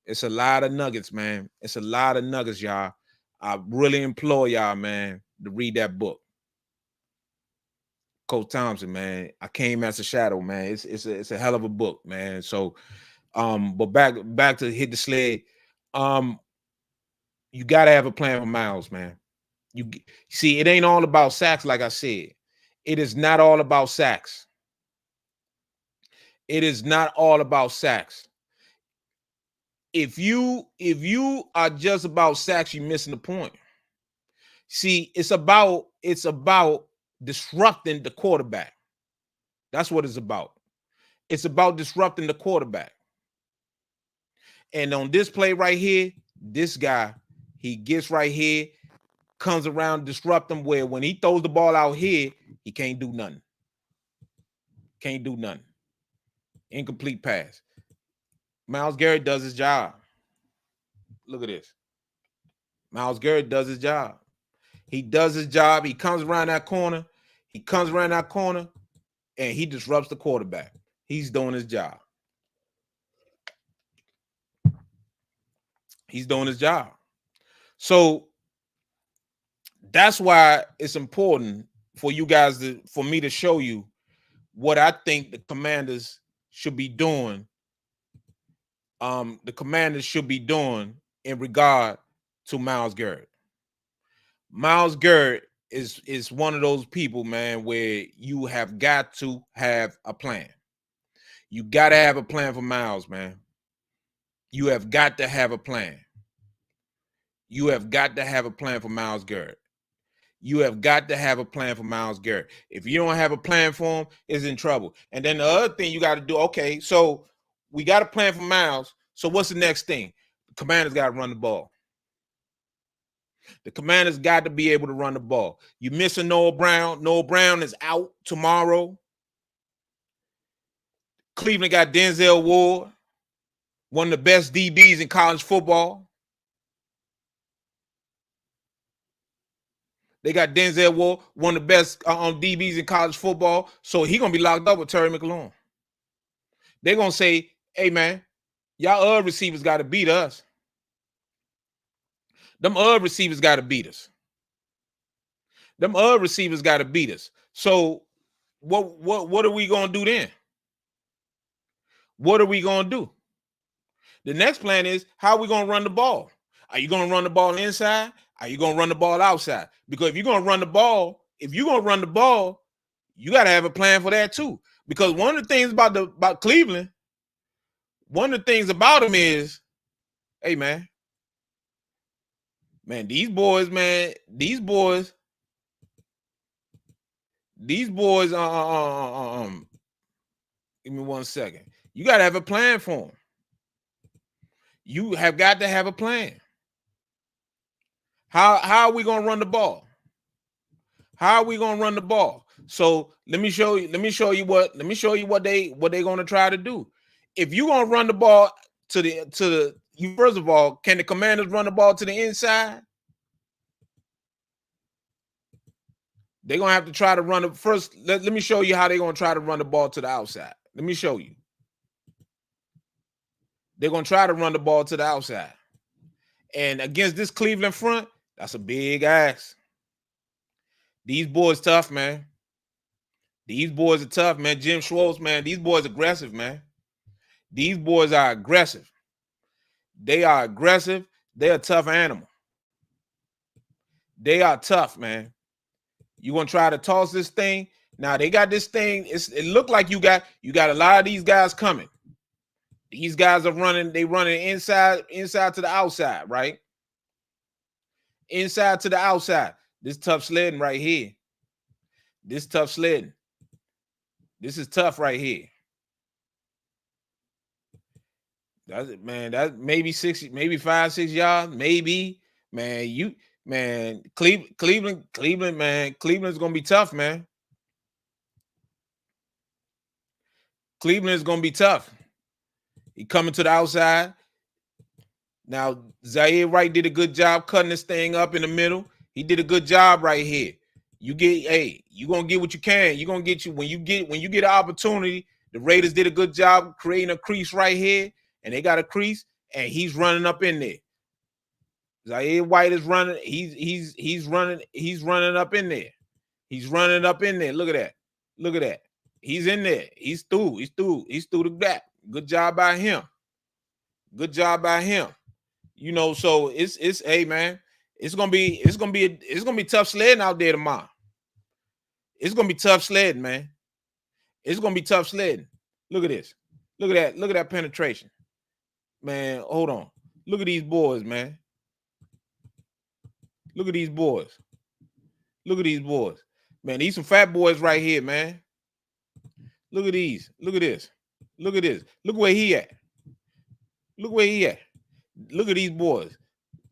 It's a lot of nuggets, man. It's a lot of nuggets, y'all. I really implore y'all, man, to read that book. Coach Thompson, man. I came as a shadow, man. It's a hell of a book, man. So, but back to hit the sled. You gotta have a plan for Myles, man. You see, it ain't all about sacks, like I said. It is not all about sacks. It is not all about sacks. If you are just about sacks, you're missing the point. See, it's about disrupting the quarterback. That's what it's about. It's about disrupting the quarterback. And on this play right here, this guy, he gets right here, comes around, disrupt him, where when he throws the ball out here, he can't do nothing. Can't do nothing. Incomplete pass. Myles Garrett does his job. Look at this. Myles Garrett does his job. He does his job. He comes around that corner. And he disrupts the quarterback. He's doing his job. He's doing his job. So That's why it's important for you guys for me to show you what I think the Commanders should be doing. The Commanders should be doing in regard to Myles Garrett. Myles Garrett is one of those people, man, where you have got to have a plan. You got to have a plan for Myles, man. You have got to have a plan. You have got to have a plan for Myles Garrett. You have got to have a plan for Myles Garrett. If you don't have a plan for him, it's in trouble. And then the other thing you got to do, okay, so we got a plan for Myles. So what's the next thing? The Commanders got to run the ball. The Commanders got to be able to run the ball. You missing Noah Brown. Noah Brown is out tomorrow. Cleveland got Denzel Ward, one of the best DBs in college football. They got Denzel Ward, one of the best DBs in college football. So he going to be locked up with Terry McLaurin. They're going to say, hey, man, y'all other receivers got to beat us. Them other receivers got to beat us. Them other receivers got to beat us. So what are we going to do then? What are we going to do? The next plan is, how are we going to run the ball? Are you going to run the ball inside? Are you going to run the ball outside? Because if you're going to run the ball, you got to have a plan for that too. Because one of the things about Cleveland, one of the things about them is, hey, man, these boys, give me 1 second. You got to have a plan for them. You have got to have a plan. How are we going to run the ball? How are we going to run the ball? So let me show you what they're going to try to do. If you're going to run the ball you, first of all, can the Commanders run the ball to the inside? They're going to have to try to run it first. Let me show you how they're going to try to run the ball to the outside. Let me show you. They're going to try to run the ball to the outside. And against this Cleveland front, that's a big ask. These boys tough, man. These boys are tough, man. Jim Schwartz, man, these boys aggressive, man. These boys are aggressive. They are aggressive. They're a tough animal. They are tough, man. You want to try to toss this thing? Now they got this thing. It looked like you got a lot of these guys coming. These guys are running. They running inside to the outside, right? Inside to the outside. This tough sledding right here. This tough sledding. This is tough right here. That's it, man. That's maybe 5-6 yards, maybe. Cleveland, man. Cleveland's gonna be tough, man. Cleveland is gonna be tough. He coming to the outside. Now, Zaire Wright did a good job cutting this thing up in the middle. He did a good job right here. You're gonna get what you can. You're gonna get when you get an opportunity. The Raiders did a good job creating a crease right here, and they got a crease, and he's running up in there. Zaire White is running. He's running up in there. He's running up in there. Look at that. Look at that. He's in there. He's through. He's through the gap. Good job by him. Good job by him. You know, so it's hey, man, it's gonna be tough sledding out there tomorrow. It's gonna be tough sledding, man. It's gonna be tough sledding. Look at this. Look at that. Look at that penetration. Man, hold on. Look at these boys, man. Look at these boys. Look at these boys. Man, these some fat boys right here, man. Look at these. Look at this. Look at this. Look where he at. Look where he at. Look at these boys.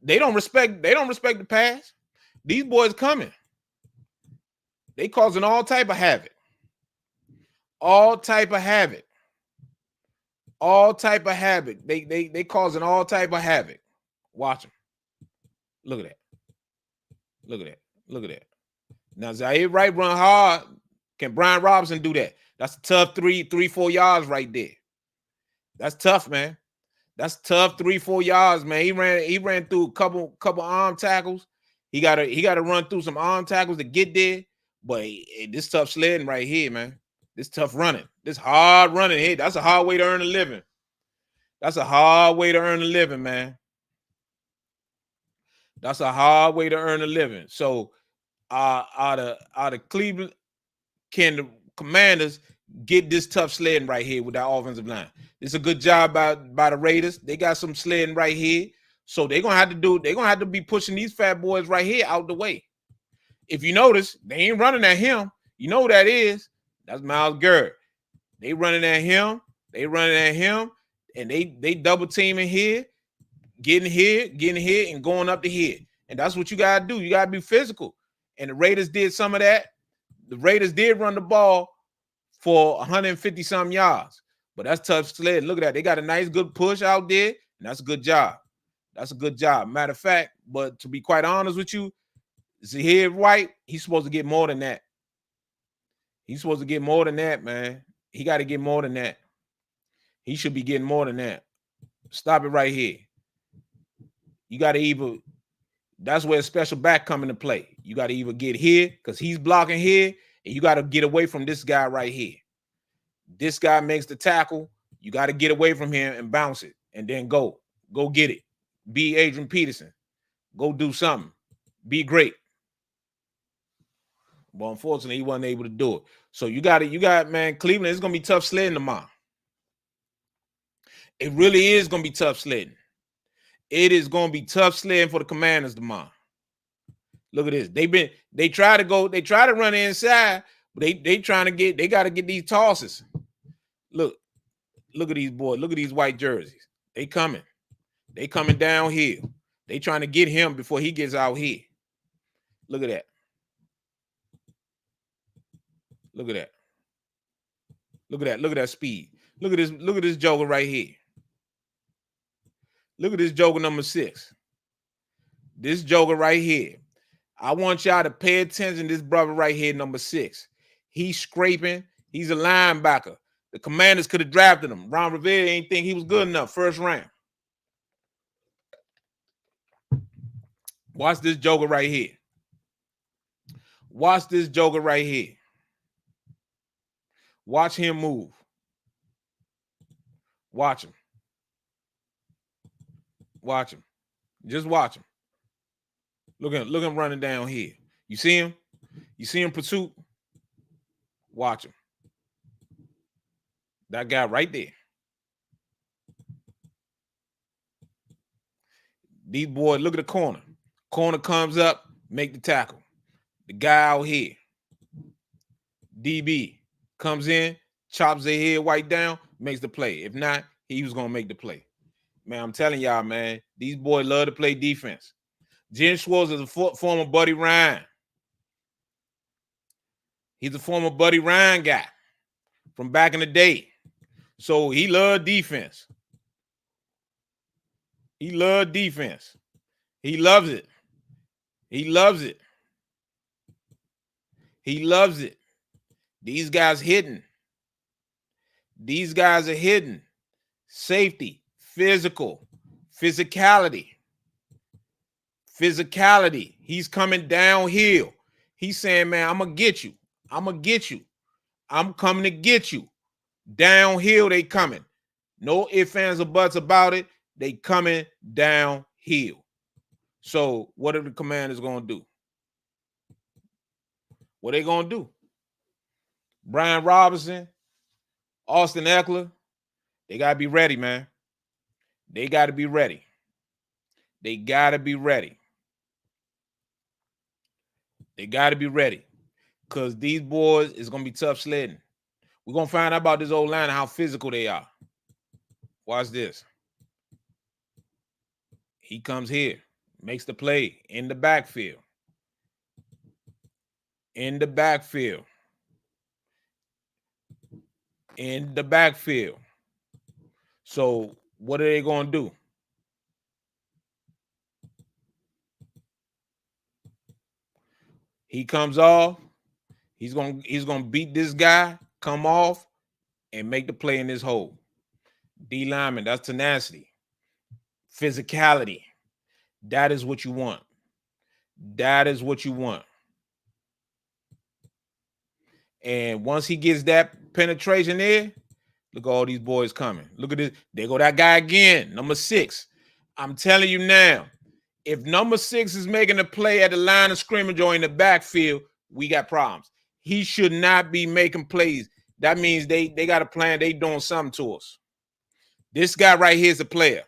They don't respect the pass. These boys coming. They causing all type of havoc. All type of havoc. All type of havoc. They causing all type of havoc. Watch them. Look at that. Look at that. Look at that. Now, Zaire Wright run hard. Can Brian Robinson do that? That's a tough 3-4 yards right there. That's tough, man. That's tough 3-4 yards, man. He ran through a couple arm tackles. He gotta run through some arm tackles to get there. But this tough sledding right here, man. This tough running. This hard running here. That's a hard way to earn a living. That's a hard way to earn a living, man. That's a hard way to earn a living. So out of Cleveland, can the Commanders get this tough sledding right here with that offensive line? It's a good job by the Raiders. They got some sledding right here. So they're gonna have to be pushing these fat boys right here out the way. If you notice, they ain't running at him. You know who that is? That's Myles Garrett. They running at him. And they double teaming here, getting here, and going up to here. And that's what you gotta do. You gotta be physical. And the Raiders did some of that. The Raiders did run the ball for 150 some yards, but that's tough sled. Look at that. They got a nice, good push out there, and that's a good job. That's a good job. Matter of fact, but to be quite honest with you, Zahir White, he's supposed to get more than that. He's supposed to get more than that, man. He got to get more than that. He should be getting more than that. Stop it right here. You got to either, that's where a special back come into play. You got to either get here because he's blocking here, and you got to get away from this guy right here. This guy makes the tackle. You got to get away from him and bounce it, and then go get it. Be Adrian Peterson. Go do something. Be great. But unfortunately, he wasn't able to do it. So you got, man, Cleveland, it's going to be tough sledding tomorrow. It really is going to be tough sledding. It is going to be tough sledding for the Commanders tomorrow. Look at this. They try to run inside, but they got to get these tosses. Look at these boys. Look at these white jerseys. They coming downhill. They trying to get him before he gets out here. Look at that. Look at that. Look at that. Look at that speed. Look at this joker right here. Look at this joker number 6. This joker right here. I want y'all to pay attention to this brother right here, number 6. He's scraping. He's a linebacker. The Commanders could have drafted him. Ron Rivera ain't think he was good enough. First round. Watch this joker right here. Watch this joker right here. Watch him move. Watch him. Watch him. Just watch him. Look at him running down here. You see him? You see him pursuit? Watch him. That guy right there. These boys, look at the corner. Corner comes up, make the tackle. The guy out here, DB, comes in, chops their head white down, makes the play. If not, he was going to make the play. Man, I'm telling y'all, man, these boys love to play defense. Jen Schwartz is a former Buddy Ryan. He's a former Buddy Ryan guy from back in the day. So he loved defense. He loved defense. He loves it. He loves it. He loves it. These guys hidden. These guys are hidden. Safety, physicality. He's coming downhill. He's saying, man, I'm going to get you. I'm coming to get you. Downhill, they coming. No ifs, ands, or buts about it. They coming downhill. So what are the Commanders going to do? What are they going to do? Brian Robinson, Austin Eckler, they got to be ready, man. They got to be ready. They got to be ready. They got to be ready because these boys is going to be tough sledding. We're going to find out about this old line and how physical they are. Watch this. He comes here, makes the play in the backfield. In the backfield. In the backfield. So what are they going to do? He comes off. He's gonna beat this guy, come off, and make the play in this hole. D lineman, that's tenacity. Physicality. That is what you want. That is what you want. And once he gets that penetration there, look at all these boys coming. Look at this. There go that guy again, number 6. I'm telling you now, if number 6 is making a play at the line of scrimmage or in the backfield, we got problems. He should not be making plays. That means they got a plan. They doing something to us. This guy right here is a player.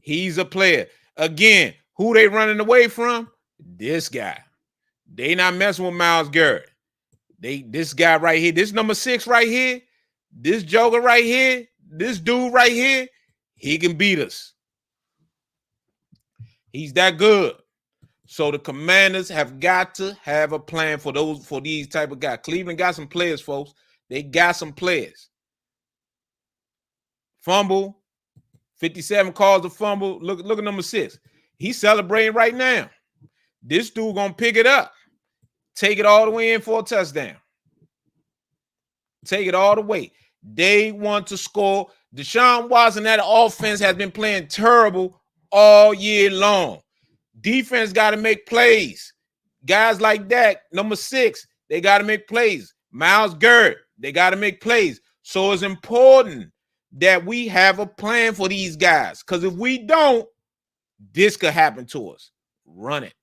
He's a player. Again, who they running away from? This guy. They not messing with Myles Garrett. This guy right here, this number 6 right here, this joker right here, this dude right here, he can beat us. He's that good. So the Commanders have got to have a plan for these type of guys. Cleveland got some players, folks. They got some players. Fumble, 57 calls a fumble. Look at number 6. He's celebrating right now. This dude gonna pick it up, take it all the way in for a touchdown. Take it all the way. They want to score. Deshaun Watson, that offense has been playing terrible all year long. Defense got to make plays. Guys like that, number 6, they got to make plays. Myles Garrett, they got to make plays. So it's important that we have a plan for these guys, because if we don't, this could happen to us. Run it.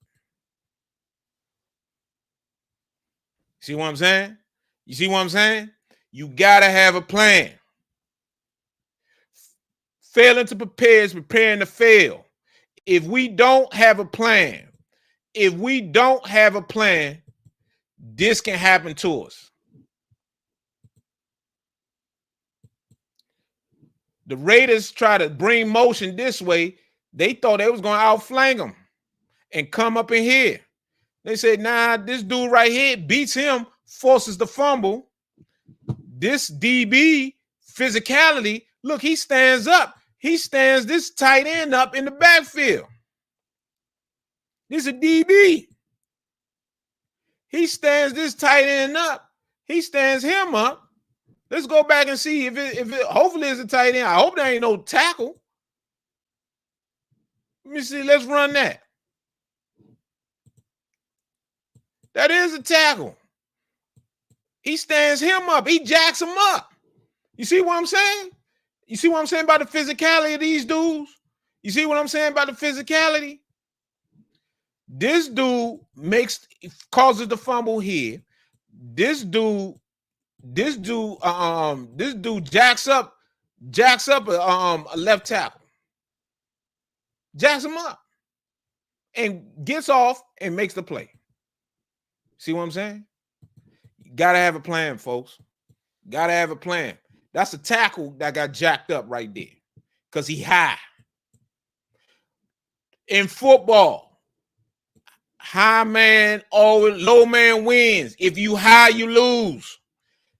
See what I'm saying? You see what I'm saying? You got to have a plan. Failing to prepare is preparing to fail. If we don't have a plan, this can happen to us. The Raiders try to bring motion this way. They thought they was going to outflank them and come up in here. They said, nah, this dude right here beats him, forces the fumble. This DB, physicality, look, he stands up. He stands this tight end up in the backfield. This is a DB. He stands this tight end up. He stands him up. Let's go back and see if it hopefully it's a tight end. I hope there ain't no tackle. Let me see. Let's run that. That is a tackle. He stands him up. He jacks him up. You see what I'm saying? You see what I'm saying about the physicality of these dudes? You see what I'm saying about the physicality? This dude causes the fumble here. This dude jacks up a left tackle. Jacks him up and gets off and makes the play. See what I'm saying? You gotta have a plan, folks. Gotta have a plan. That's a tackle that got jacked up right there because he high. In football, high man always, low man wins. If you high, you lose.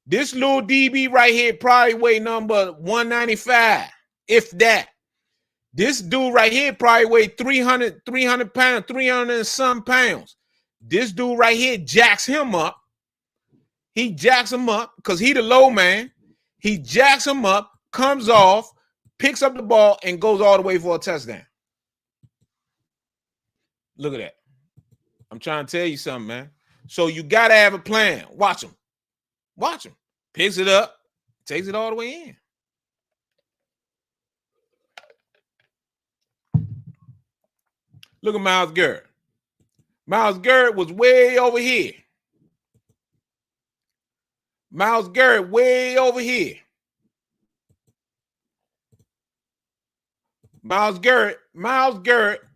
This little DB right here probably weigh number 195, if that. This dude right here probably weigh 300 pounds, 300 and some pounds. This dude right here jacks him up. He jacks him up because he the low man. He jacks him up, comes off, picks up the ball, and goes all the way for a touchdown. Look at that. I'm trying to tell you something, man. So you got to have a plan. Watch him. Watch him. Picks it up, takes it all the way in. Look at Myles Garrett. Myles Garrett was way over here. Myles Garrett way over here. Myles Garrett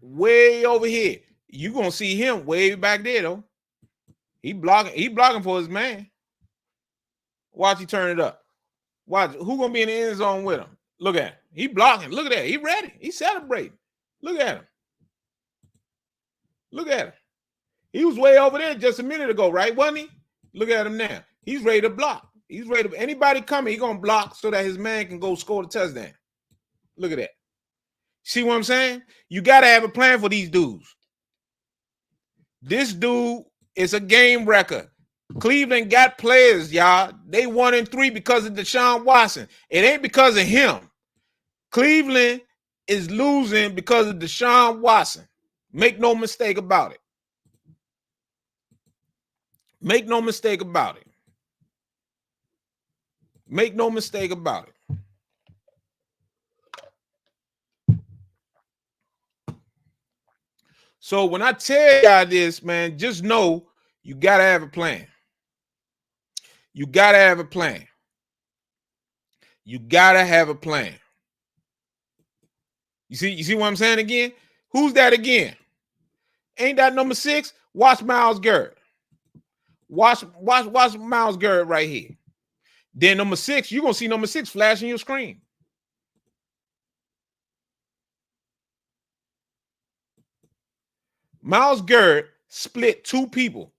way over here. You're going to see him way back there, though. He blocking for his man. Watch he turn it up. Watch. Who going to be in the end zone with him? Look at him. He blocking. Look at that. He ready. He celebrating. Look at him. Look at him. He was way over there just a minute ago, right? Wasn't he? Look at him now. He's ready to block. He's ready to, anybody coming, he's going to block so that his man can go score the touchdown. Look at that. See what I'm saying? You got to have a plan for these dudes. This dude is a game wrecker. Cleveland got players, y'all. They 1-3 because of Deshaun Watson. It ain't because of him. Cleveland is losing because of Deshaun Watson. Make no mistake about it. Make no mistake about it. Make no mistake about it. So when I tell y'all this, man, just know you got to have a plan. You got to have a plan. You got to have a plan. You see what I'm saying again? Who's that again? Ain't that number 6? Watch Myles Garrett. Watch Myles Garrett right here. Then number 6, you're going to see number 6 flashing your screen. Myles Garrett split 2 people.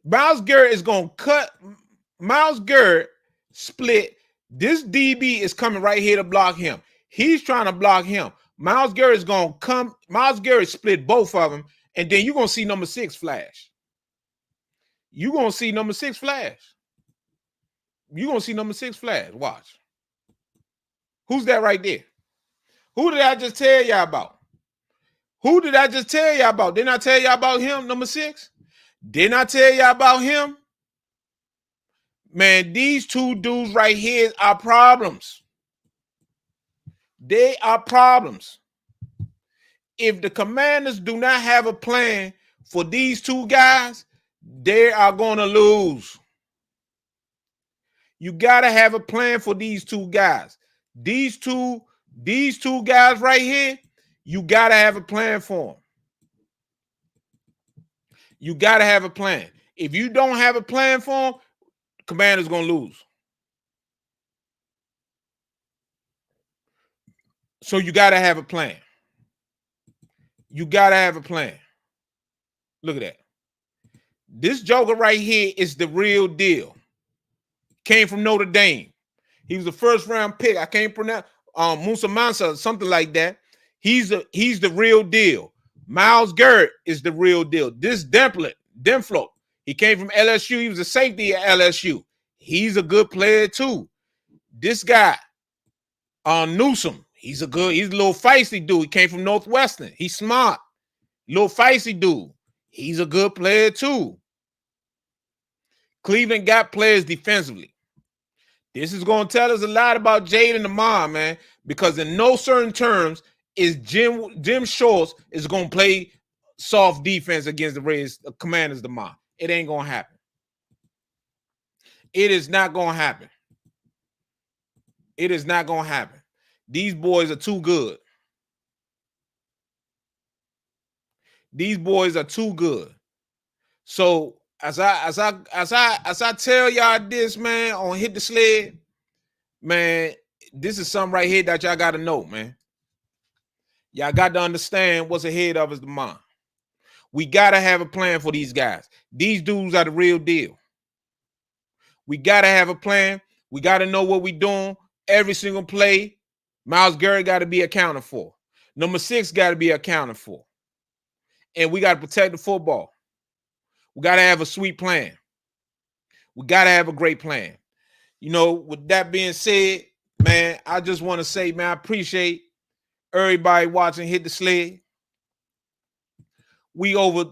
Myles Garrett is going to cut. Myles Garrett split. This DB is coming right here to block him. He's trying to block him. Myles Garrett is going to come. Myles Garrett split both of them. And then you're going to see number 6 flash. You're going to see number 6 flash. You're going to see number 6 flash. Watch. Who's that right there? Who did I just tell y'all about? Who did I just tell y'all about? Didn't I tell y'all about him, number 6? Didn't I tell y'all about him? Man, these 2 dudes right here are problems. They are problems. If the Commanders do not have a plan for these 2 guys, they are going to lose. You got to have a plan for these 2 guys. These two guys right here, you got to have a plan for them. You got to have a plan. If you don't have a plan for them, Commanders going to lose. So you got to have a plan. You got to have a plan. Look at that. This joker right here is the real deal. Came from Notre Dame. He was a first-round pick. I can't pronounce Musa Mansa, something like that. He's the real deal. Myles Garrett is the real deal. This Demflo, he came from LSU. He was a safety at LSU. He's a good player too. This guy, Newsom, he's a little feisty dude. He came from Northwestern. He's smart. Little feisty dude. He's a good player too. Cleveland got players defensively. This is going to tell us a lot about Jayden tomorrow, man, because in no certain terms is Jim Schwartz is going to play soft defense against the Commanders tomorrow. It ain't going to happen. It is not going to happen. It is not going to happen. These boys are too good. These boys are too good. So as I tell y'all this, man, on Hit the Sled, man, this is something right here that y'all got to know, man. Y'all got to understand what's ahead of us tomorrow. We got to have a plan for these guys. These dudes are the real deal. We got to have a plan. We got to know what we're doing. Every single play, Myles Garrett got to be accounted for. Number 6 got to be accounted for. And we got to protect the football. We got to have a sweet plan. We got to have a great plan. You know, with that being said, man, I just want to say, man, I appreciate everybody watching Hit the Sled. We over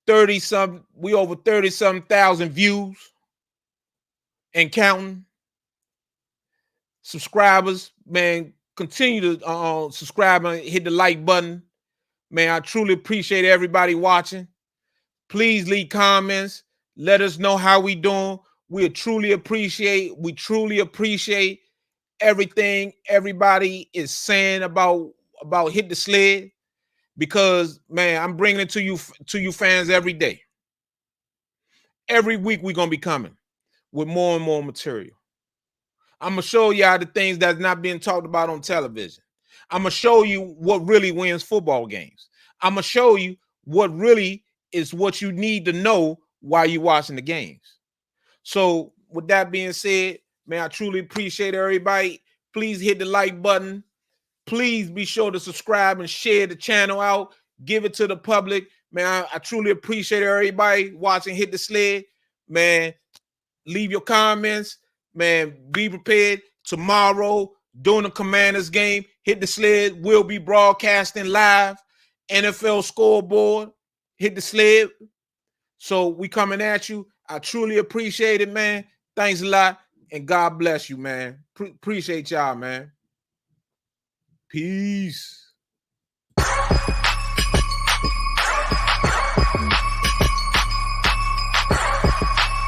30-some thousand views and counting. Subscribers, man, continue to subscribe and hit the like button. Man, I truly appreciate everybody watching. Please leave comments. Let us know how we doing. We truly appreciate everything everybody is saying about Hit the Sled, because, man, I'm bringing it to you fans every day. Every week we're going to be coming with more and more material. I'm going to show y'all the things that's not being talked about on television. I'm going to show you what really wins football games. I'm going to show you what really is what you need to know while you're watching the games. So with that being said, man, I truly appreciate everybody. Please hit the like button. Please be sure to subscribe and share the channel out. Give it to the public. Man, I truly appreciate everybody watching Hit the Sled. Man, leave your comments. Man, be prepared. Tomorrow, during the Commanders game. Hit the Sled. We'll be broadcasting live. NFL Scoreboard. Hit the Sled. So we coming at you. I truly appreciate it, man. Thanks a lot. And God bless you, man. Appreciate y'all, man. Peace.